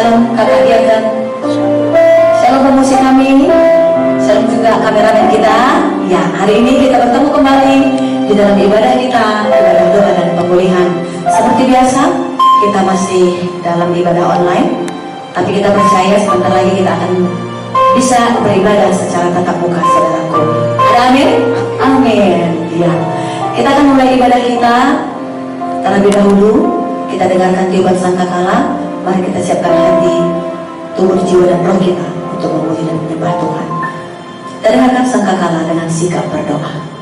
Shalom kakak Diagan, shalom pemusik kami, shalom juga kameramen kita. Ya, hari ini kita bertemu kembali di dalam ibadah kita, ibadah doa dan pemulihan. Seperti biasa, kita masih dalam ibadah online, tapi kita percaya sebentar lagi kita akan bisa beribadah secara tatap muka, saudaraku. Ada amin? Amin. Ya, kita akan mulai ibadah kita. Terlebih dahulu, kita dengarkan tiupan sangkakala. Mari kita siapkan hati, tubuh, jiwa, dan roh kita untuk memuji dan menyembah Tuhan. Kita dengarkan sangkakala dengan sikap berdoa.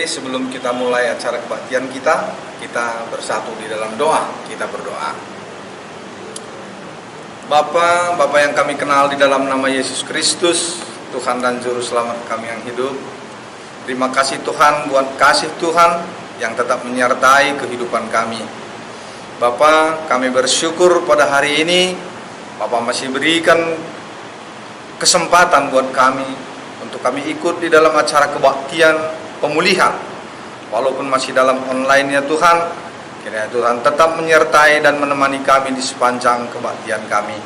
Sebelum kita mulai acara kebaktian kita bersatu di dalam doa, kita berdoa. Bapa yang kami kenal di dalam nama Yesus Kristus, Tuhan dan Juru Selamat kami yang hidup. Terima kasih Tuhan buat kasih Tuhan yang tetap menyertai kehidupan kami. Bapa, kami bersyukur pada hari ini, Bapa masih berikan kesempatan buat kami untuk kami ikut di dalam acara kebaktian pemulihan. Walaupun masih dalam online ya Tuhan, kiranya Tuhan tetap menyertai dan menemani kami di sepanjang kebaktian kami.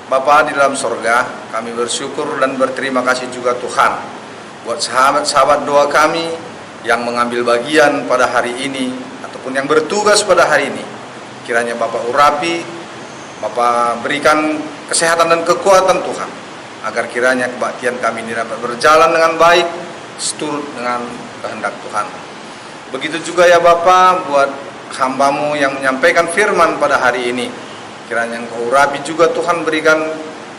Bapa di dalam sorga, kami bersyukur dan berterima kasih juga Tuhan buat sahabat-sahabat doa kami yang mengambil bagian pada hari ini ataupun yang bertugas pada hari ini. Kiranya Bapak urapi, Bapak berikan kesehatan dan kekuatan Tuhan, agar kiranya kebaktian kami ini dapat berjalan dengan baik, seturut dengan kehendak Tuhan. Begitu juga ya Bapa buat hamba-Mu yang menyampaikan firman pada hari ini. Kiranya Engkau urapi juga Tuhan, berikan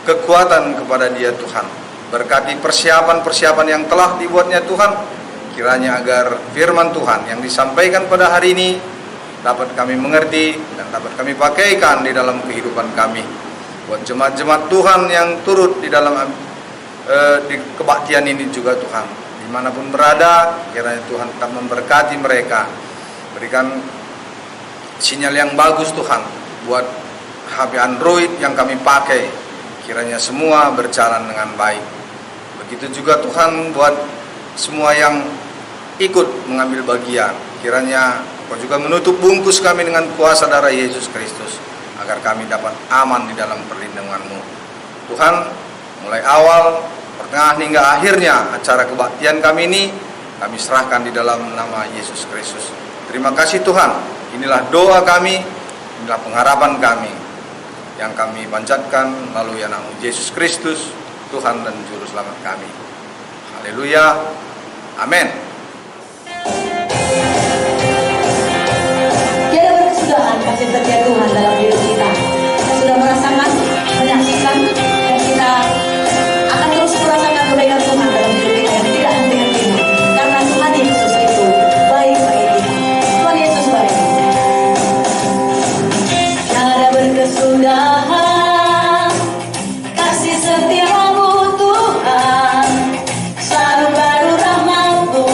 kekuatan kepada dia Tuhan. Berkati persiapan-persiapan yang telah dibuatnya Tuhan. Kiranya agar firman Tuhan yang disampaikan pada hari ini dapat kami mengerti dan dapat kami pakaikan di dalam kehidupan kami. Buat jemaat-jemaat Tuhan yang turut di dalam di kebaktian ini juga Tuhan, dimanapun berada, kiranya Tuhan tetap memberkati mereka. Berikan sinyal yang bagus Tuhan buat HP Android yang kami pakai, kiranya semua berjalan dengan baik. Begitu juga Tuhan buat semua yang ikut mengambil bagian, kiranya Kau juga menutup bungkus kami dengan kuasa darah Yesus Kristus, agar kami dapat aman di dalam perlindungan-Mu Tuhan. Mulai awal, pertengahan hingga akhirnya acara kebaktian kami ini, kami serahkan di dalam nama Yesus Kristus. Terima kasih Tuhan. Inilah doa kami, inilah pengharapan kami yang kami panjatkan melalui nama Yesus Kristus, Tuhan dan Juru Selamat kami. Haleluya. Amin. Kita berkesudahan kasih setia Tuhan dalam hidup kita. Kita sudah merasakan, menyaksikan, dan kita akan terus merasakan kebaikan Tuhan dalam hidup kita yang tidak henti-hentinya. Karena Tuhan Yesus itu baik bagi kita. Tuhan Yesus baik. Tiada berkesudahan kasih setiamu Tuhan, selalu baru rahmat-Mu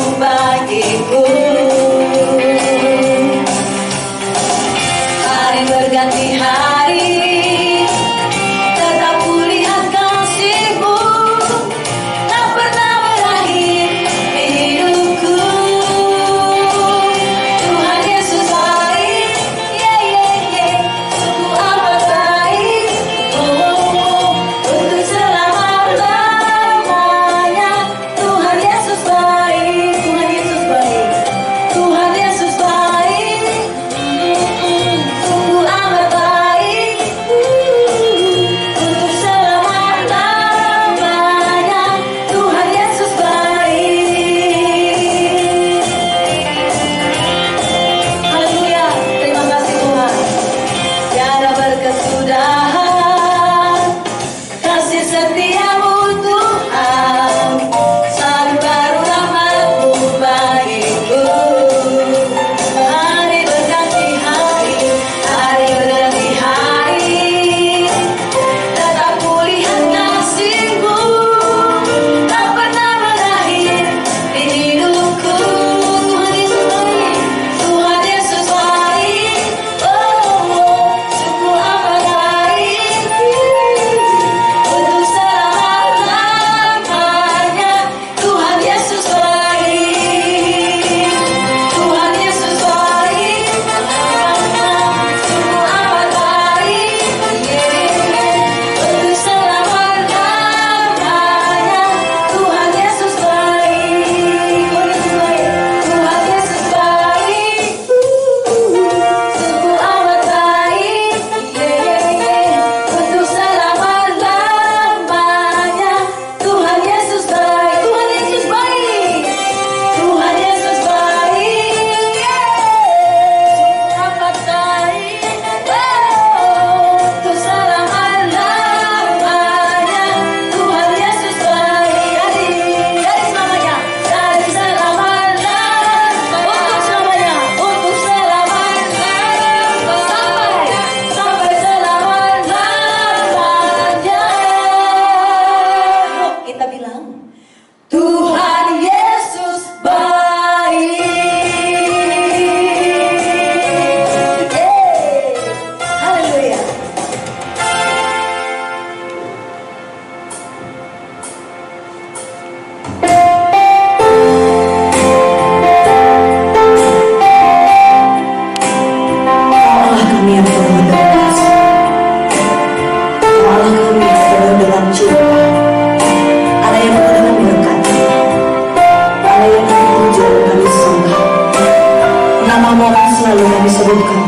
Namamu akan selalu kami sebutkan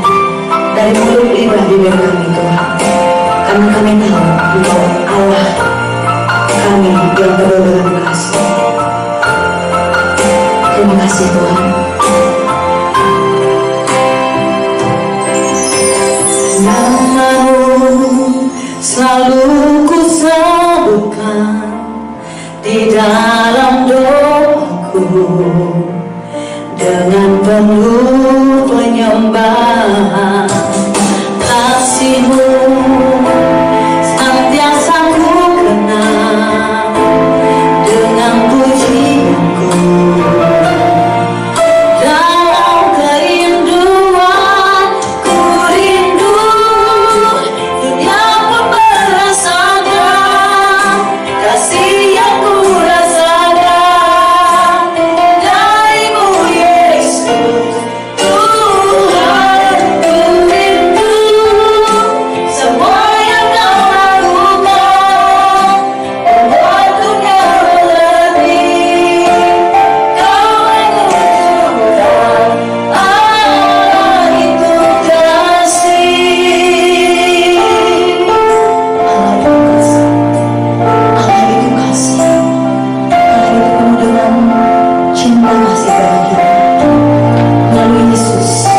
dari mulut lidah bibir kami Tuhan. Karena kami tahu Engkau Allah kami yang penuh dengan kasih. Terima kasih Tuhan. Namamu selalu ku sebutkan di dalam doaku, dengan penuh penyembahan. Kasih-Mu senantiasa ku kenang dengan pujianku. Dalam kerinduan ku rindu, dunia pun merasakan kasih yang ku rasakan darimu Yesus. Tuhan, ku rindu semua yang Kau lakukan, membuat dunia lebih. Kau menunjukkan Allah itu kasih. Allah itu kasih. Allah itu penuh dengan cinta kasih bagi kita. Melalui Yesus,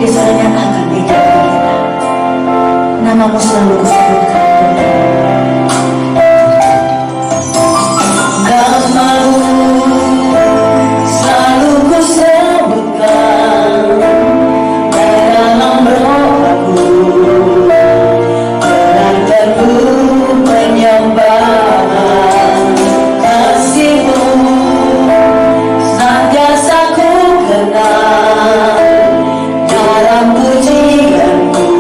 Dia sudah nyatakan itu bagi kita. Namamu selalu kusebutkan Tuhan. Namamu selalu kusebutkan dalam rohku, dengan penuh penyembahan. Kasih-Mu senantiasa ku kenang dalam pujianku.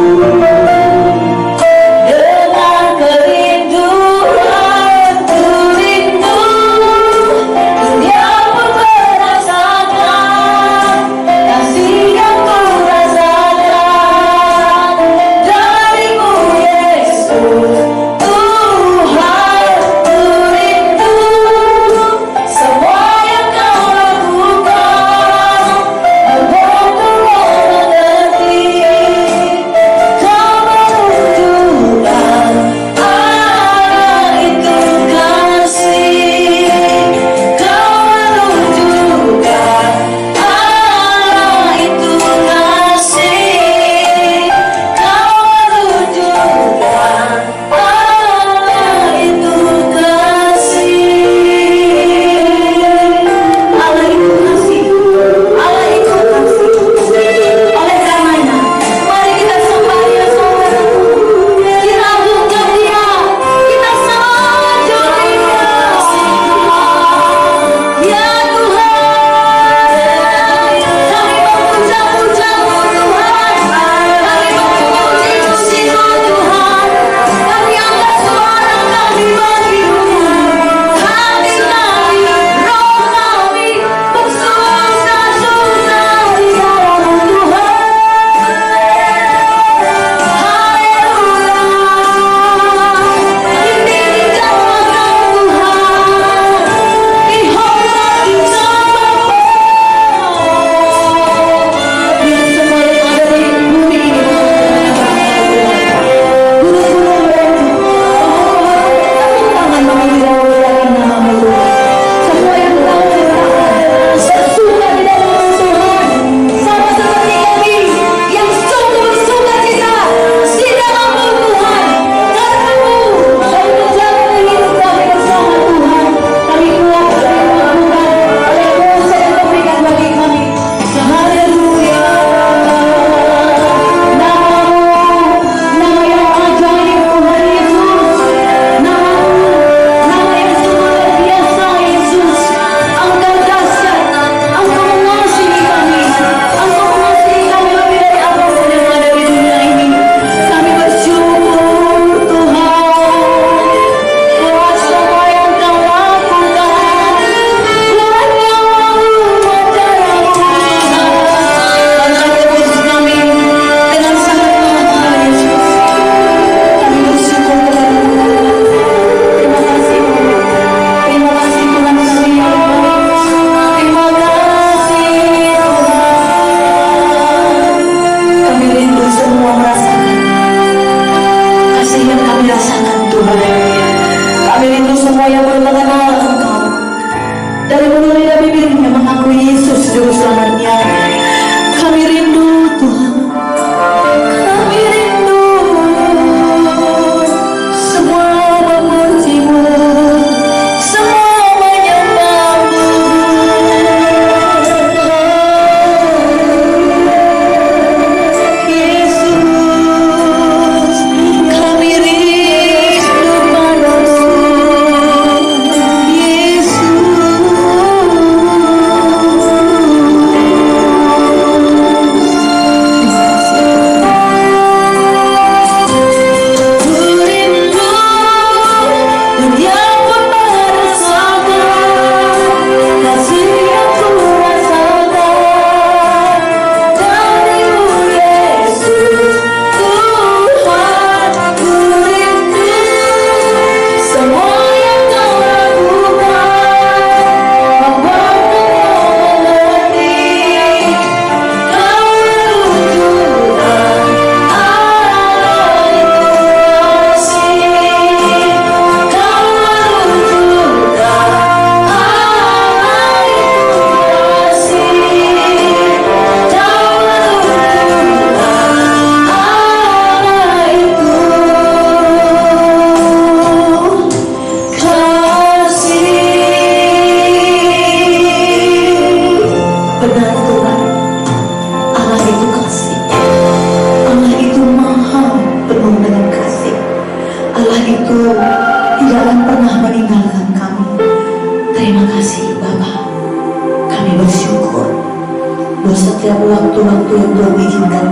waktu-waktu yang Tuhan izinkan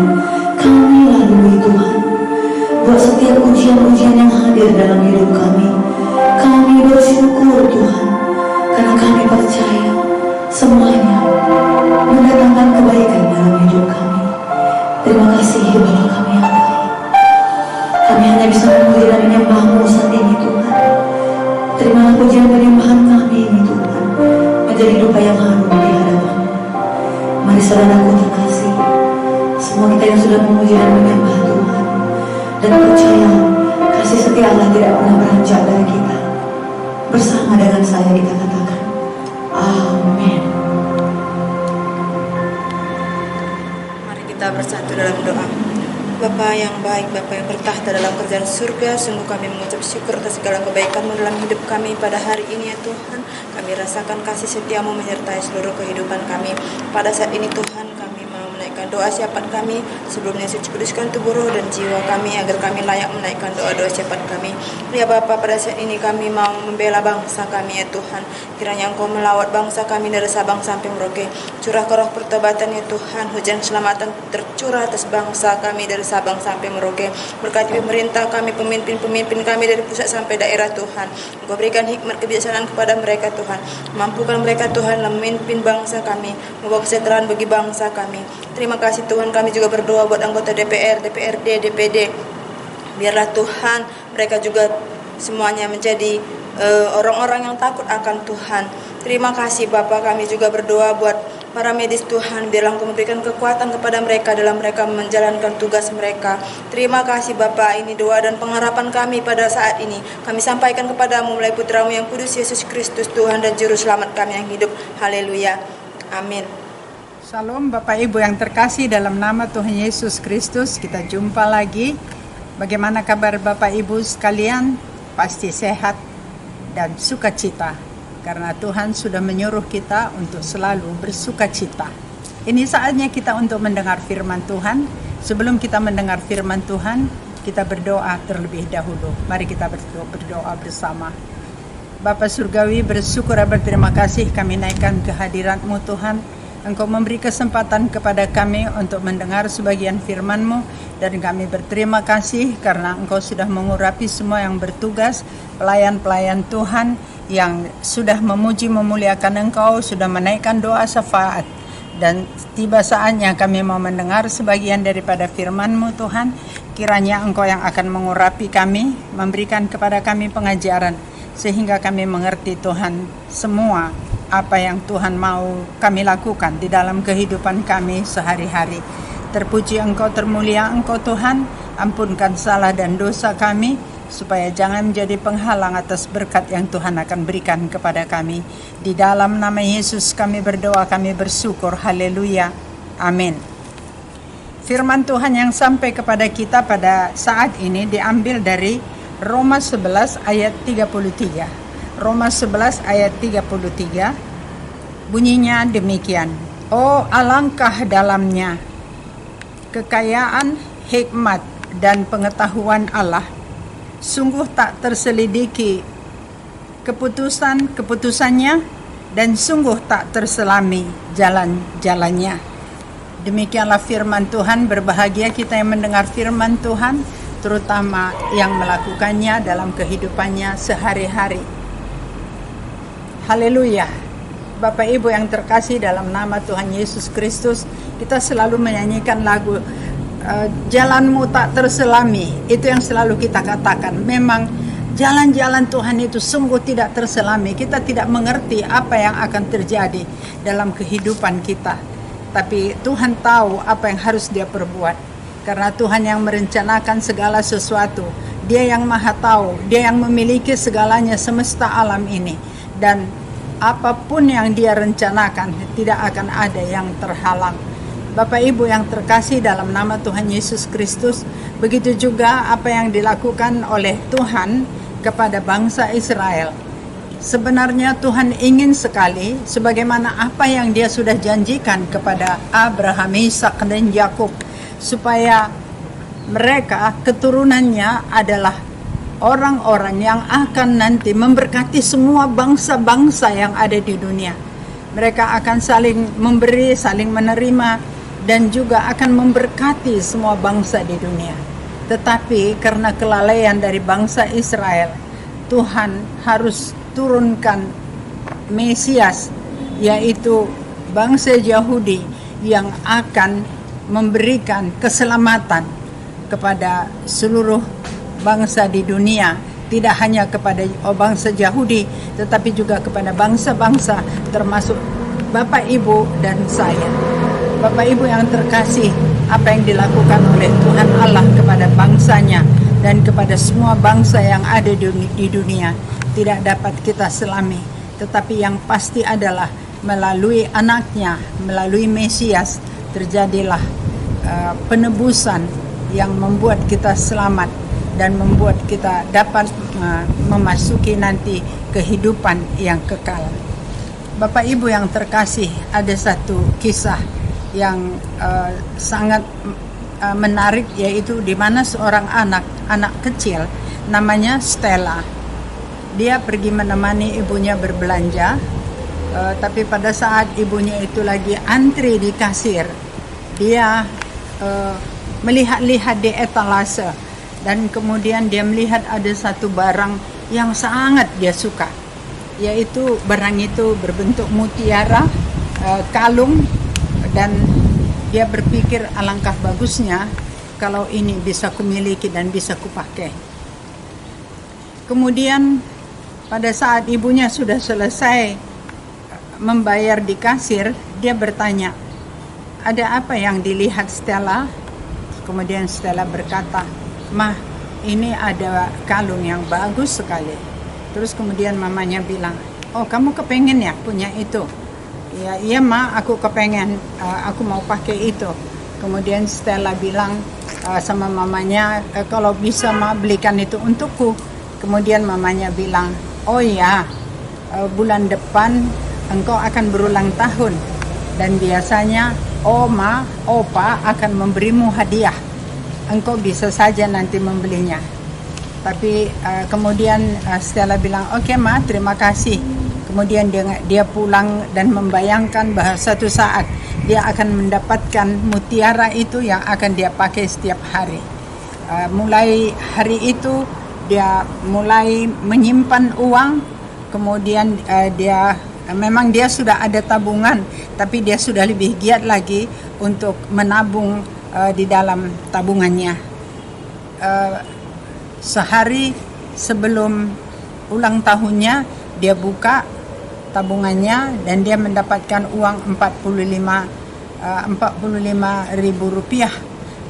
kami lalui Tuhan. Buat setiap ujian-ujian yang hadir dalam hidup kami bersyukur Tuhan, karena kami percaya semuanya mendatangkan kebaikan dalam hidup kami. Terima kasih Bapa kami yang baik. Kami hanya bisa memuji dan menyembah-Mu saat ini Tuhan. Terimalah pujian penyembahan kami ini Tuhan, menjadi duka yang harum di hadapan-Mu. Mari saudaraku terkasih, semua kita yang sudah memuji dan menyembah Tuhan, dan percaya kasih setia Allah tidak pernah beranjak dari kita, bersama dengan saya kita katakan amin. Mari kita bersatu dalam doa. Bapa yang baik, Bapa yang bertahta dalam kerajaan surga, sungguh kami mengucap syukur atas segala kebaikan-Mu dalam hidup kami pada hari ini ya Tuhan. Kami rasakan kasih setia-Mu menyertai seluruh kehidupan kami. Pada saat ini Tuhan, kami mau menaikkan doa syafaat kami. Sebelumnya suci kuduskan tubuh, roh, dan jiwa kami agar kami layak menaikkan doa-doa syafaat kami. Ya Bapa, pada saat ini kami mau membela bangsa kami ya Tuhan. Kiranya Engkau melawat bangsa kami dari Sabang sampai Merauke. Curahkan roh pertobatan ya Tuhan. Hujan keselamatan tercurah atas bangsa kami dari Sabang sampai Merauke. Berkati pemerintah kami, pemimpin-pemimpin kami dari pusat sampai daerah Tuhan. Engkau berikan hikmat kebijaksanaan kepada mereka Tuhan. Mampukan mereka Tuhan dalam memimpin bangsa kami, membawa kesejahteraan bagi bangsa kami. Terima kasih Tuhan, kami juga berdoa buat anggota DPR, DPRD, DPD. Biarlah Tuhan mereka juga semuanya menjadi orang-orang yang takut akan Tuhan. Terima kasih Bapa, kami juga berdoa buat para medis Tuhan. Biarlah Engkau memberikan kekuatan kepada mereka dalam mereka menjalankan tugas mereka. Terima kasih Bapa, ini doa dan pengharapan kami pada saat ini. Kami sampaikan kepadamu melalui Putra-Mu yang kudus, Yesus Kristus, Tuhan dan Juru Selamat kami yang hidup. Haleluya. Amin. Shalom Bapak Ibu yang terkasih, dalam nama Tuhan Yesus Kristus kita jumpa lagi. Bagaimana kabar Bapak Ibu sekalian? Pasti sehat dan sukacita, karena Tuhan sudah menyuruh kita untuk selalu bersukacita. Ini saatnya kita untuk mendengar firman Tuhan. Sebelum kita mendengar firman Tuhan, kita berdoa terlebih dahulu. Mari kita berdoa bersama. Bapa Surgawi, bersyukur dan berterima kasih kami naikkan kehadirat-Mu Tuhan. Engkau memberi kesempatan kepada kami untuk mendengar sebagian firman-Mu, dan kami berterima kasih karena Engkau sudah mengurapi semua yang bertugas, pelayan-pelayan Tuhan yang sudah memuji memuliakan Engkau, sudah menaikkan doa syafaat. Dan tiba saatnya kami mau mendengar sebagian daripada firman-Mu Tuhan. Kiranya Engkau yang akan mengurapi kami, memberikan kepada kami pengajaran, sehingga kami mengerti Tuhan semua apa yang Tuhan mau kami lakukan di dalam kehidupan kami sehari-hari. Terpuji Engkau, termulia Engkau Tuhan. Ampunkan salah dan dosa kami, supaya jangan menjadi penghalang atas berkat yang Tuhan akan berikan kepada kami. Di dalam nama Yesus kami berdoa, kami bersyukur. Haleluya. Amin. Firman Tuhan yang sampai kepada kita pada saat ini diambil dari Roma 11 ayat 33. Roma 11 ayat 33 bunyinya demikian. Oh, alangkah dalamnya kekayaan hikmat dan pengetahuan Allah. Sungguh tak terselidiki keputusannya, dan sungguh tak terselami jalan-jalannya. Demikianlah firman Tuhan. Berbahagia kita yang mendengar firman Tuhan, terutama yang melakukannya dalam kehidupannya sehari-hari. Haleluya. Bapak Ibu yang terkasih, dalam nama Tuhan Yesus Kristus, kita selalu menyanyikan lagu jalan-Mu tak terselami. Itu yang selalu kita katakan. Memang jalan-jalan Tuhan itu sungguh tidak terselami. Kita tidak mengerti apa yang akan terjadi dalam kehidupan kita, tapi Tuhan tahu apa yang harus Dia perbuat, karena Tuhan yang merencanakan segala sesuatu. Dia yang maha tahu, Dia yang memiliki segalanya, semesta alam ini. Dan apapun yang Dia rencanakan, tidak akan ada yang terhalang. Bapak Ibu yang terkasih, dalam nama Tuhan Yesus Kristus, begitu juga apa yang dilakukan oleh Tuhan kepada bangsa Israel. Sebenarnya Tuhan ingin sekali, sebagaimana apa yang Dia sudah janjikan kepada Abraham, Ishak, dan Yakub, supaya mereka keturunannya adalah orang-orang yang akan nanti memberkati semua bangsa-bangsa yang ada di dunia. Mereka akan saling memberi, saling menerima, dan juga akan memberkati semua bangsa di dunia. Tetapi karena kelalaian dari bangsa Israel, Tuhan harus turunkan Mesias, yaitu bangsa Yahudi yang akan memberikan keselamatan kepada seluruh bangsa di dunia, tidak hanya kepada bangsa Yahudi, tetapi juga kepada bangsa-bangsa termasuk Bapak Ibu dan saya. Bapak Ibu yang terkasih, apa yang dilakukan oleh Tuhan Allah kepada bangsanya dan kepada semua bangsa yang ada di dunia tidak dapat kita selami, tetapi yang pasti adalah melalui anaknya, melalui Mesias, terjadilah penebusan yang membuat kita selamat dan membuat kita dapat memasuki nanti kehidupan yang kekal. Bapak Ibu yang terkasih, ada satu kisah yang sangat menarik, yaitu di mana seorang anak kecil namanya Stella. Dia pergi menemani ibunya berbelanja, tapi pada saat ibunya itu lagi antri di kasir, dia melihat-lihat di etalase, dan kemudian dia melihat ada satu barang yang sangat dia suka, yaitu barang itu berbentuk mutiara, kalung, dan dia berpikir alangkah bagusnya kalau ini bisa kumiliki dan bisa kupakai. Kemudian pada saat ibunya sudah selesai membayar di kasir, dia bertanya, "Ada apa yang dilihat Stella?" Kemudian Stella berkata, "Mah, ini ada kalung yang bagus sekali." Terus kemudian mamanya bilang, "Oh, kamu kepengen ya punya itu?" "Ya, iya Ma, aku kepengen, aku mau pakai itu." Kemudian Stella bilang sama mamanya, "Kalau bisa Ma, belikan itu untukku." Kemudian mamanya bilang, "Oh ya, bulan depan engkau akan berulang tahun, dan biasanya Oma, Opa akan memberimu hadiah. Engkau bisa saja nanti membelinya." Tapi kemudian Stella bilang, "Oke Ma, terima kasih." Kemudian dia pulang dan membayangkan bahwa suatu saat dia akan mendapatkan mutiara itu yang akan dia pakai setiap hari. Mulai hari itu dia mulai menyimpan uang. Kemudian memang dia sudah ada tabungan, tapi dia sudah lebih giat lagi untuk menabung di dalam tabungannya. Sehari sebelum ulang tahunnya, dia buka tabungannya dan dia mendapatkan uang 45.000 rupiah.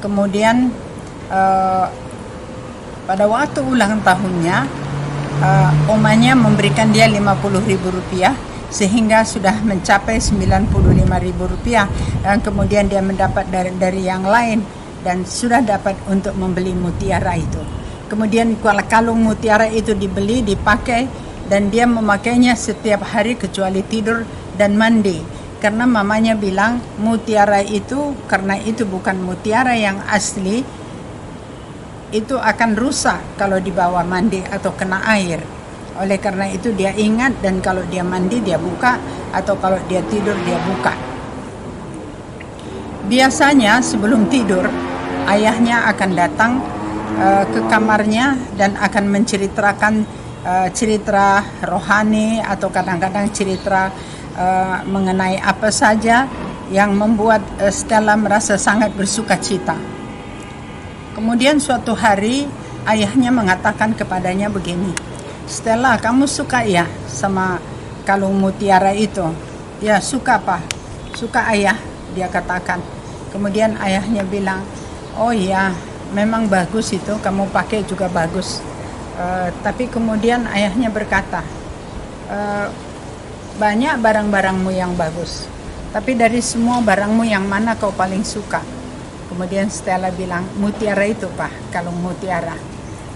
Kemudian pada waktu ulang tahunnya, omanya memberikan dia 50.000 rupiah, sehingga sudah mencapai 95.000 rupiah, dan kemudian dia mendapat dari yang lain dan sudah dapat untuk membeli mutiara itu. Kemudian kalung mutiara itu dibeli, dipakai, dan dia memakainya setiap hari kecuali tidur dan mandi, karena mamanya bilang mutiara itu, karena itu bukan mutiara yang asli, itu akan rusak kalau dibawa mandi atau kena air. Oleh karena itu dia ingat, dan kalau dia mandi dia buka, atau kalau dia tidur dia buka. Biasanya sebelum tidur, ayahnya akan datang ke kamarnya dan akan menceritakan cerita rohani, atau kadang-kadang cerita mengenai apa saja yang membuat Stella merasa sangat bersuka cita. Kemudian suatu hari ayahnya mengatakan kepadanya begini, "Stella, kamu suka ya sama kalung mutiara itu?" "Ya, suka Pak." "Suka Ayah," dia katakan. Kemudian ayahnya bilang, "Oh ya, memang bagus itu, kamu pakai juga bagus." Tapi kemudian ayahnya berkata, "Banyak barang-barangmu yang bagus, tapi dari semua barangmu yang mana kau paling suka?" Kemudian Stella bilang, "Mutiara itu Pak, kalung mutiara."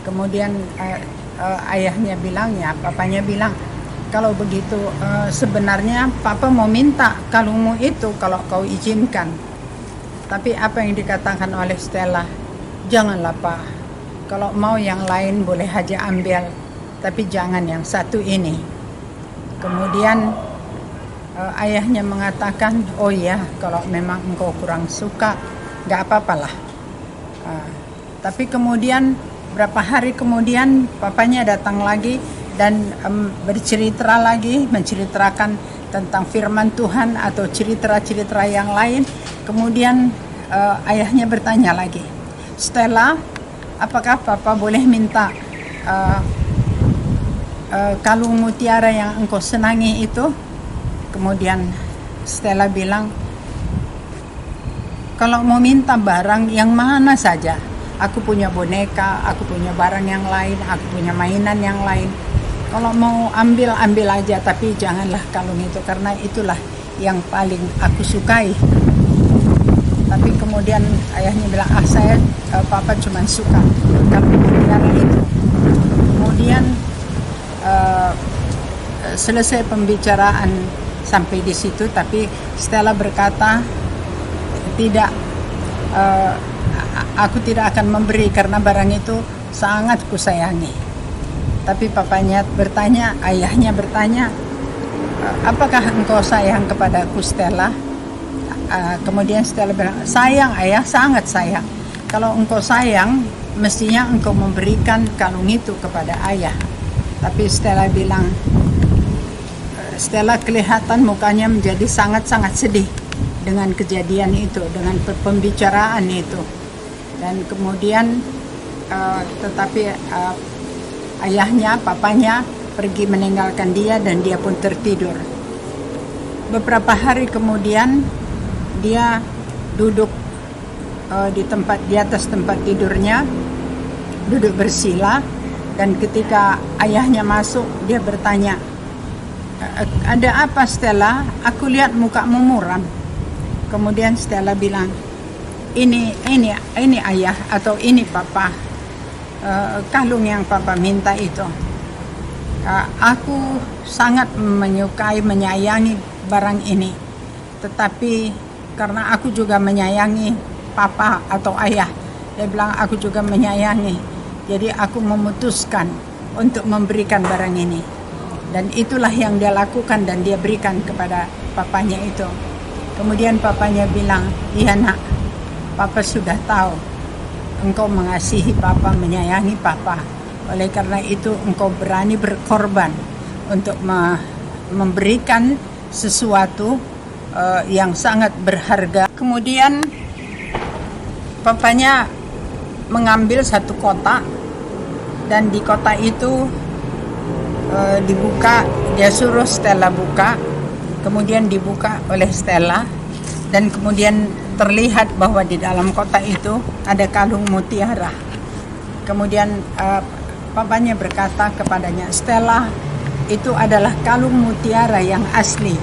Kemudian ayahnya bilang, ya papanya bilang, "Kalau begitu sebenarnya Papa mau minta kalungmu itu kalau kau izinkan." Tapi apa yang dikatakan oleh Stella, "Janganlah Pak, kalau mau yang lain boleh aja ambil, tapi jangan yang satu ini." Kemudian ayahnya mengatakan, oh ya, kalau memang engkau kurang suka, nggak apa-apalah. Tapi kemudian berapa hari kemudian papanya datang lagi dan menceritakan tentang firman Tuhan atau cerita-cerita yang lain. Kemudian ayahnya bertanya lagi, Stella, apakah papa boleh minta kalung mutiara yang engkau senangi itu? Kemudian Stella bilang, kalau mau minta barang yang mana saja, aku punya boneka, aku punya barang yang lain, aku punya mainan yang lain. Kalau mau ambil aja, tapi janganlah kalung itu, karena itulah yang paling aku sukai. Tapi kemudian ayahnya bilang, papa cuma suka kalung mutiara itu. Kemudian selesai pembicaraan sampai di situ, tapi Stella berkata, tidak, aku tidak akan memberi karena barang itu sangat kusayangi. Tapi ayahnya bertanya, apakah engkau sayang kepadaku, Stella? Kemudian Stella bilang, sayang ayah, sangat sayang. Kalau engkau sayang, mestinya engkau memberikan kalung itu kepada ayah. Tapi Stella bilang, Stella kelihatan mukanya menjadi sangat-sangat sedih dengan kejadian itu, dengan pembicaraan itu. Dan kemudian papanya pergi meninggalkan dia dan dia pun tertidur. Beberapa hari kemudian dia duduk di atas tempat tidurnya, duduk bersila, dan ketika ayahnya masuk, dia bertanya, ada apa Stella? Aku lihat mukamu muram. Kemudian Stella bilang, ini ayah atau ini papa, kalung yang papa minta itu. Aku sangat menyayangi barang ini, tetapi karena aku juga menyayangi papa atau ayah, dia bilang aku juga menyayangi, jadi aku memutuskan untuk memberikan barang ini. Dan itulah yang dia lakukan dan dia berikan kepada papanya itu. Kemudian papanya bilang, iya nak, papa sudah tahu engkau mengasihi papa, menyayangi papa. Oleh karena itu engkau berani berkorban untuk memberikan sesuatu yang sangat berharga. Kemudian papanya mengambil satu kotak, dan di kotak itu dibuka, dia suruh Stella buka, kemudian dibuka oleh Stella, dan kemudian terlihat bahwa di dalam kotak itu ada kalung mutiara. Kemudian papanya berkata kepadanya, Stella, itu adalah kalung mutiara yang asli.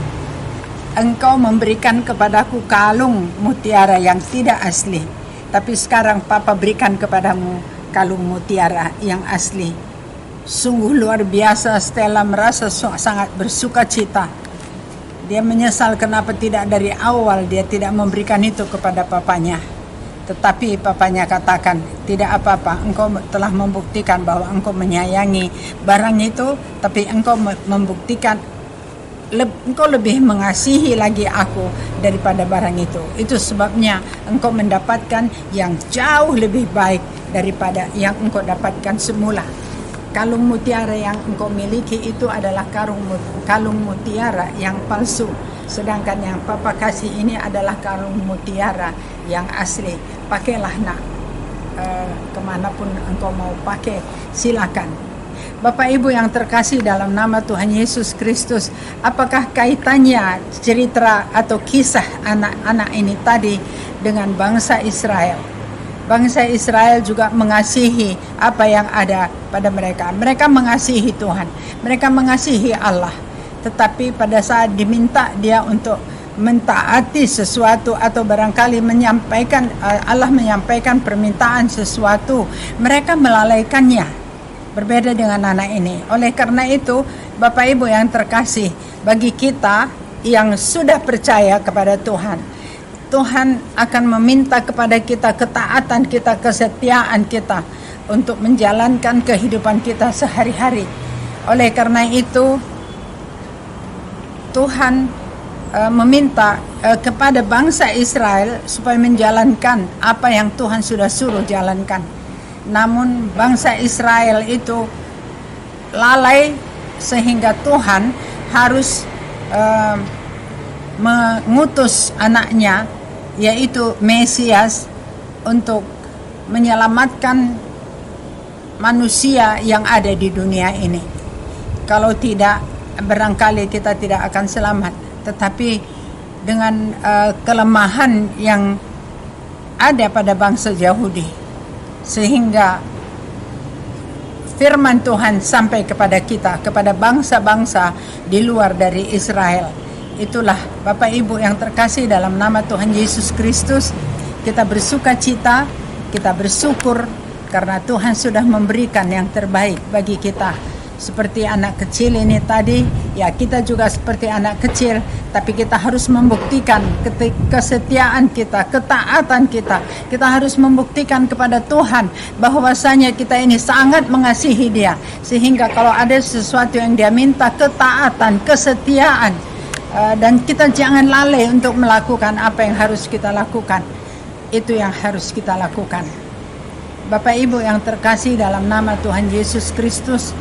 Engkau memberikan kepadaku kalung mutiara yang tidak asli, tapi sekarang papa berikan kepadamu kalung mutiara yang asli. Sungguh luar biasa. Stella merasa sangat bersuka cita. Dia menyesal kenapa tidak dari awal dia tidak memberikan itu kepada papanya. Tetapi papanya katakan, tidak apa-apa, engkau telah membuktikan bahwa engkau menyayangi barang itu, tapi engkau membuktikan engkau lebih mengasihi lagi aku daripada barang itu. Itu sebabnya engkau mendapatkan yang jauh lebih baik daripada yang engkau dapatkan semula. Kalung mutiara yang engkau miliki itu adalah kalung mutiara yang palsu. Sedangkan yang papa kasih ini adalah kalung mutiara yang asli. Pakailah nak, kemanapun engkau mau pakai, silakan. Bapak Ibu yang terkasih dalam nama Tuhan Yesus Kristus, apakah kaitannya cerita atau kisah anak-anak ini tadi dengan bangsa Israel? Bangsa Israel juga mengasihi apa yang ada pada mereka. Mereka mengasihi Tuhan, mereka mengasihi Allah. Tetapi pada saat diminta dia untuk mentaati sesuatu atau barangkali Allah menyampaikan permintaan sesuatu, mereka melalaikannya. Berbeda dengan anak ini. Oleh karena itu, Bapak Ibu yang terkasih, bagi kita yang sudah percaya kepada Tuhan, Tuhan akan meminta kepada kita ketaatan kita, kesetiaan kita untuk menjalankan kehidupan kita sehari-hari. Oleh karena itu, Tuhan meminta kepada bangsa Israel supaya menjalankan apa yang Tuhan sudah suruh jalankan. Namun bangsa Israel itu lalai sehingga Tuhan harus mengutus anaknya, yaitu Mesias, untuk menyelamatkan manusia yang ada di dunia ini. Kalau tidak, barangkali kita tidak akan selamat. Tetapi dengan kelemahan yang ada pada bangsa Yahudi, sehingga firman Tuhan sampai kepada kita, kepada bangsa-bangsa di luar dari Israel. Itulah Bapak Ibu yang terkasih, dalam nama Tuhan Yesus Kristus kita bersuka cita, kita bersyukur karena Tuhan sudah memberikan yang terbaik bagi kita. Seperti anak kecil ini tadi, ya kita juga seperti anak kecil, tapi kita harus membuktikan kesetiaan kita, ketaatan kita. Kita harus membuktikan kepada Tuhan bahwasanya kita ini sangat mengasihi Dia, sehingga kalau ada sesuatu yang Dia minta, ketaatan, kesetiaan, dan kita jangan lalai untuk melakukan apa yang harus kita lakukan. Itu yang harus kita lakukan. Bapak Ibu yang terkasih, dalam nama Tuhan Yesus Kristus,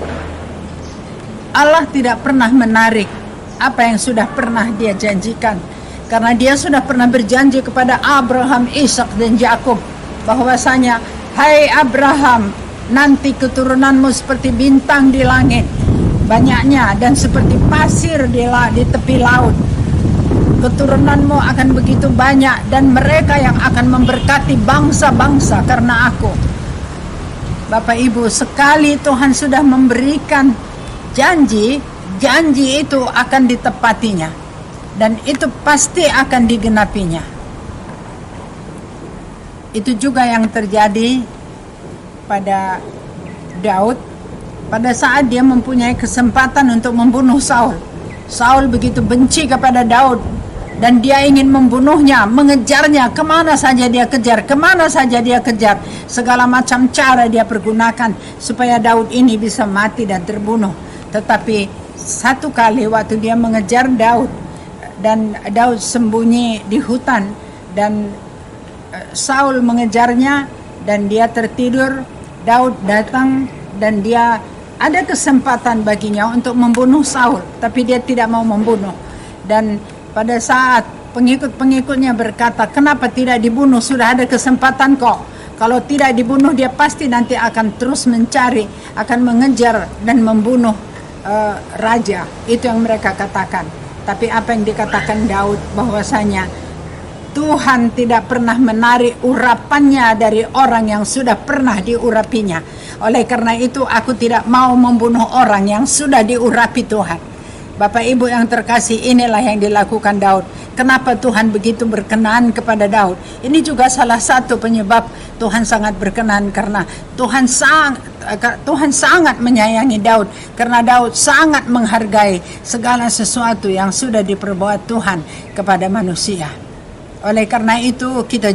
Allah tidak pernah menarik apa yang sudah pernah Dia janjikan, karena Dia sudah pernah berjanji kepada Abraham, Ishak dan Yakub bahwasanya, hai Abraham, nanti keturunanmu seperti bintang di langit banyaknya, dan seperti pasir di tepi laut. Keturunanmu akan begitu banyak, dan mereka yang akan memberkati bangsa-bangsa karena aku. Bapak Ibu, sekali Tuhan sudah memberikan janji itu akan ditepatinya, dan itu pasti akan digenapinya. Itu juga yang terjadi pada Daud pada saat dia mempunyai kesempatan untuk membunuh Saul. Saul begitu benci kepada Daud dan dia ingin membunuhnya, mengejarnya, kemana saja dia kejar, segala macam cara dia pergunakan supaya Daud ini bisa mati dan terbunuh. Tetapi satu kali waktu dia mengejar Daud, dan Daud sembunyi di hutan, dan Saul mengejarnya dan dia tertidur, Daud datang dan dia ada kesempatan baginya untuk membunuh Saul, tapi dia tidak mau membunuh. Dan pada saat pengikut-pengikutnya berkata, kenapa tidak dibunuh, sudah ada kesempatan kok. Kalau tidak dibunuh, dia pasti nanti akan terus mencari, akan mengejar dan membunuh raja. Itu yang mereka katakan. Tapi apa yang dikatakan Daud, bahwasanya Tuhan tidak pernah menarik urapannya dari orang yang sudah pernah diurapinya. Oleh karena itu aku tidak mau membunuh orang yang sudah diurapi Tuhan. Bapak Ibu yang terkasih, inilah yang dilakukan Daud. Kenapa Tuhan begitu berkenan kepada Daud? Ini juga salah satu penyebab Tuhan sangat berkenan, karena Tuhan sangat menyayangi Daud, karena Daud sangat menghargai segala sesuatu yang sudah diperbuat Tuhan kepada manusia. Oleh karena itu kita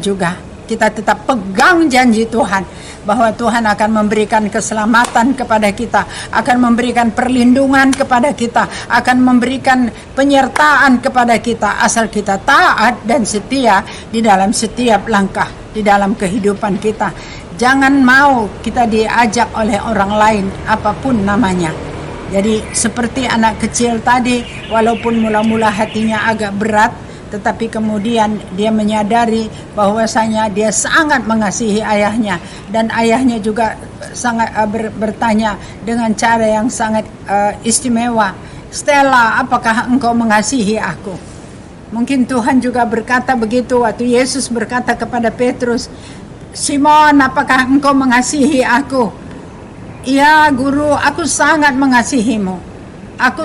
tetap pegang janji Tuhan, bahwa Tuhan akan memberikan keselamatan kepada kita, akan memberikan perlindungan kepada kita, akan memberikan penyertaan kepada kita, asal kita taat dan setia di dalam setiap langkah di dalam kehidupan kita. Jangan mau kita diajak oleh orang lain apapun namanya. Jadi seperti anak kecil tadi, walaupun mula-mula hatinya agak berat, tetapi kemudian dia menyadari bahwasanya dia sangat mengasihi ayahnya, dan ayahnya juga sangat bertanya dengan cara yang sangat istimewa, Stella, apakah engkau mengasihi aku? Mungkin Tuhan juga berkata begitu waktu Yesus berkata kepada Petrus, Simon, apakah engkau mengasihi aku? Iya guru, aku sangat mengasihimu. Aku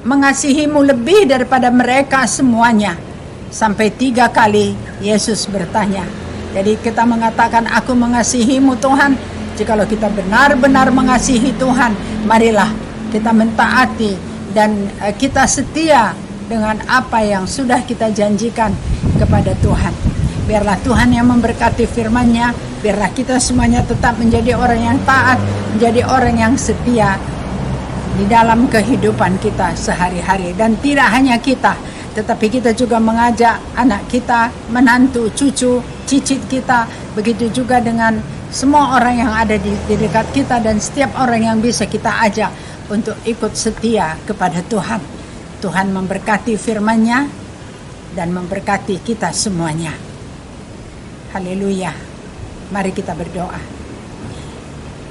mengasihimu lebih daripada mereka semuanya. Sampai 3 kali Yesus bertanya. Jadi kita mengatakan aku mengasihimu Tuhan. Jikalau kita benar-benar mengasihi Tuhan, marilah kita mentaati dan kita setia dengan apa yang sudah kita janjikan kepada Tuhan. Biarlah Tuhan yang memberkati firman-Nya, biarlah kita semuanya tetap menjadi orang yang taat, menjadi orang yang setia di dalam kehidupan kita sehari-hari. Dan tidak hanya kita, tetapi kita juga mengajak anak kita, menantu, cucu, cicit kita, begitu juga dengan semua orang yang ada di dekat kita dan setiap orang yang bisa kita ajak untuk ikut setia kepada Tuhan. Tuhan memberkati firman-Nya dan memberkati kita semuanya. Haleluya. Mari kita berdoa.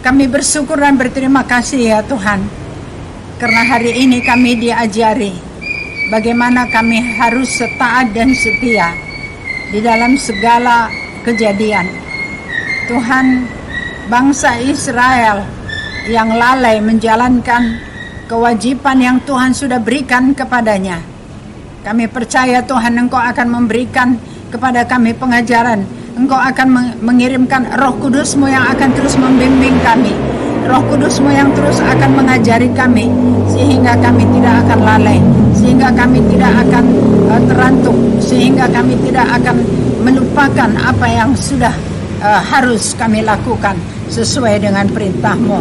Kami bersyukur dan berterima kasih ya Tuhan, karena hari ini kami diajari bagaimana kami harus taat dan setia di dalam segala kejadian. Tuhan, bangsa Israel yang lalai menjalankan kewajiban yang Tuhan sudah berikan kepadanya. Kami percaya Tuhan, Engkau akan memberikan kepada kami pengajaran. Engkau akan mengirimkan Roh Kudus-Mu yang akan terus membimbing kami. Roh Kudus-Mu yang terus akan mengajari kami, sehingga kami tidak akan lalai, sehingga kami tidak akan terantuk, sehingga kami tidak akan melupakan apa yang sudah harus kami lakukan sesuai dengan perintah-Mu.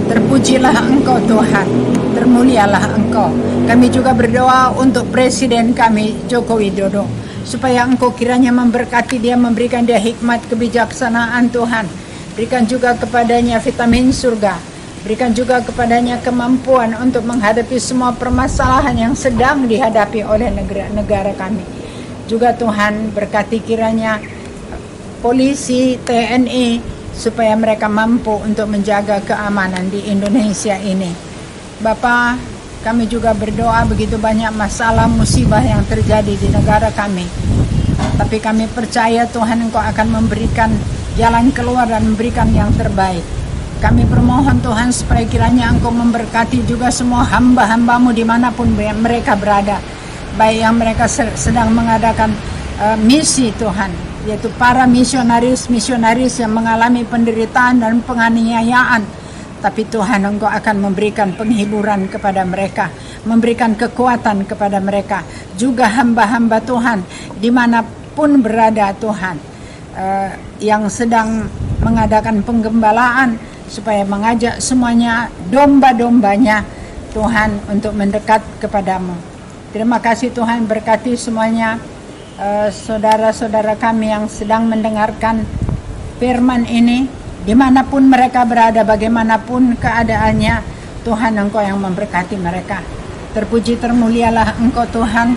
Terpujilah Engkau Tuhan, termulialah Engkau. Kami juga berdoa untuk Presiden kami Joko Widodo, supaya Engkau kiranya memberkati dia, memberikan dia hikmat kebijaksanaan Tuhan. Berikan juga kepadanya vitamin surga. Berikan juga kepadanya kemampuan untuk menghadapi semua permasalahan yang sedang dihadapi oleh negara kami. Juga Tuhan berkati kiranya polisi, TNI, supaya mereka mampu untuk menjaga keamanan di Indonesia ini. Bapa, kami juga berdoa begitu banyak masalah musibah yang terjadi di negara kami. Tapi kami percaya Tuhan Engkau akan memberikan jalan keluar dan memberikan yang terbaik. Kami bermohon Tuhan supaya kiranya Engkau memberkati juga semua hamba-hamba-Mu dimanapun mereka berada. Baik yang mereka sedang mengadakan misi Tuhan, yaitu para misionaris yang mengalami penderitaan dan penganiayaan. Tapi Tuhan Engkau akan memberikan penghiburan kepada mereka, memberikan kekuatan kepada mereka. Juga hamba-hamba Tuhan dimanapun berada Tuhan, yang sedang mengadakan penggembalaan, supaya mengajak semuanya domba-dombanya Tuhan untuk mendekat kepadamu. Terima kasih Tuhan, berkati semuanya saudara-saudara kami yang sedang mendengarkan firman ini, dimanapun mereka berada, bagaimanapun keadaannya, Tuhan Engkau yang memberkati mereka. Terpuji termulialah Engkau Tuhan,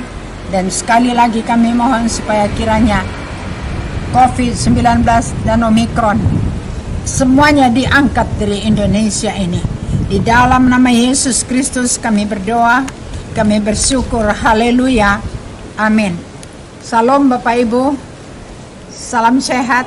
dan sekali lagi kami mohon supaya kiranya COVID-19 dan Omikron semuanya diangkat dari Indonesia ini. Di dalam nama Yesus Kristus kami berdoa, kami bersyukur. Haleluya. Amin. Salam Bapak Ibu. Salam sehat.